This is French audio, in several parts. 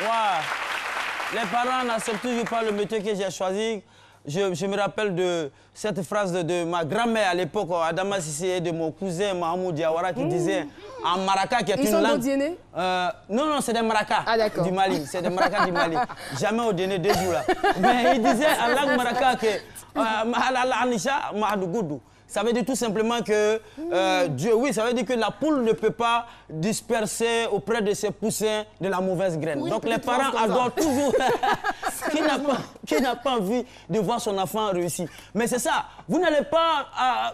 Ouais. Les parents n'acceptent toujours pas le métier que j'ai choisi. Je me rappelle de cette phrase de ma grand-mère à l'époque, Adama Sissé, et de mon cousin Mahamoud Diawara qui disait en Maraka, qui est une langue... Non, c'est des Maraka du Mali. C'est des Maraka du Mali. Jamais au dîner 2 jours là. Mais il disait en langue Maraka que ça veut dire tout simplement que Dieu, oui, ça veut dire que la poule ne peut pas disperser auprès de ses poussins de la mauvaise graine. Oui, donc les parents adorent toujours qui n'a pas envie de voir son enfant réussir. Mais c'est ça, vous n'allez pas,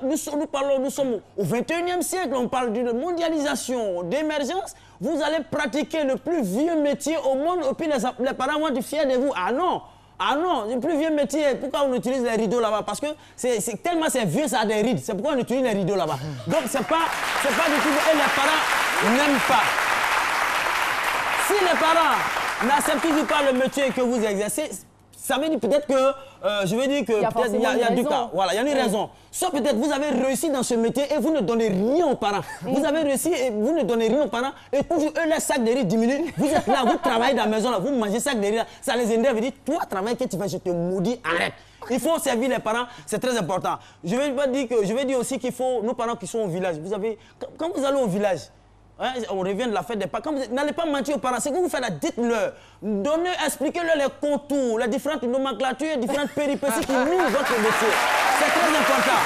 nous sommes au 21e siècle, on parle d'une mondialisation, d'émergence. Vous allez pratiquer le plus vieux métier au monde et puis les parents vont être fiers de vous. Ah non! Ah non, le plus vieux métier, pourquoi on utilise les rideaux là-bas? Parce que tellement c'est vieux, ça a des rides. C'est pourquoi on utilise les rideaux là-bas. Donc c'est pas du tout... Et les parents n'aiment pas. Si les parents n'acceptent toujours pas le métier que vous exercez, ça veut dire peut-être que, je veux dire que peut-être il y a du cas. Voilà, il y a une raison. Soit peut-être vous avez réussi dans ce métier et vous ne donnez rien aux parents. Vous avez réussi et vous ne donnez rien aux parents et toujours eux, les sacs de riz diminuent. Vous êtes là, vous travaillez dans la maison, là, vous mangez sacs de riz, là, ça les énerve et dit, toi, travail que tu fais, je te maudis, arrête. Il faut servir les parents, c'est très important. Je vais dire aussi qu'il faut, nos parents qui sont au village, vous avez, quand vous allez au village, hein, on revient de la fête des parents. N'allez pas mentir aux parents. Ce que vous faites là, dites-leur. Expliquez-leur les contours, les différentes nomenclatures, les différentes péripéties qui nouent votre métier. C'est très important.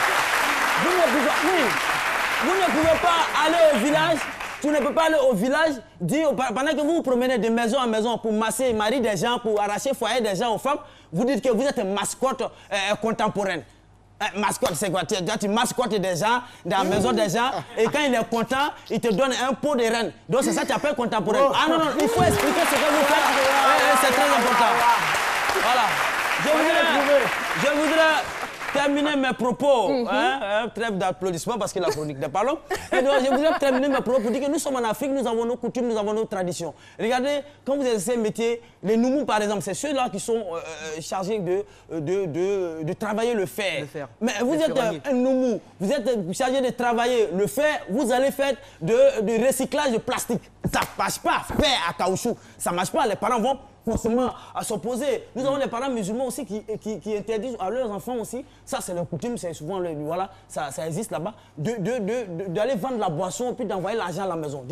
Vous ne pouvez pas aller au village. Tu ne peux pas aller au village, dire, pendant que vous vous promenez de maison en maison pour masser les maris des gens, pour arracher le foyer des gens aux femmes, vous dites que vous êtes une mascotte contemporaine. Mascotte, c'est quoi? Tu mascottes des gens, dans la maison des gens, et quand il est content, il te donne un pot de reine. Donc c'est ça que tu appelles contemporain. Ah non, il faut expliquer ce que vous faites. C'est très important. Voilà. Je voudrais terminer mes propos, trêve d'applaudissements parce que la chronique n'est pas longue. Et donc je voudrais terminer mes propos pour dire que nous sommes en Afrique, nous avons nos coutumes, nous avons nos traditions. Regardez, quand vous exercez un métier, les noumous par exemple, c'est ceux-là qui sont chargés de travailler le fer. Mais vous êtes un noumou, vous êtes chargé de travailler le fer, vous allez faire de recyclage de plastique. Ça ne marche pas, fer à caoutchouc, ça ne marche pas, les parents vont forcément à s'opposer. Nous avons les parents musulmans aussi qui interdisent à leurs enfants aussi, ça c'est leur coutume, c'est souvent, voilà, ça existe là-bas, d'aller vendre la boisson puis d'envoyer l'argent à la maison.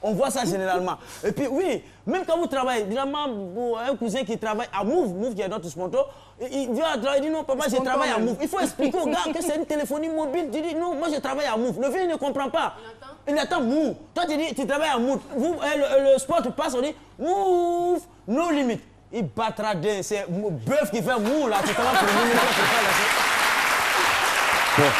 On voit ça généralement. Et puis oui, même quand vous travaillez, évidemment, un cousin qui travaille à Move qui est notre sponsor, il dit non papa je travaille à Move. Il faut expliquer aux gars que c'est une téléphonie mobile. Tu dis non, moi je travaille à Move. Le vieux il ne comprend pas. Il attend Move. Toi tu dis tu travailles à Move. Le sport tu passes, on dit Move, no limit. Il battra des. C'est bœuf qui fait Move là. Tu travailles pour le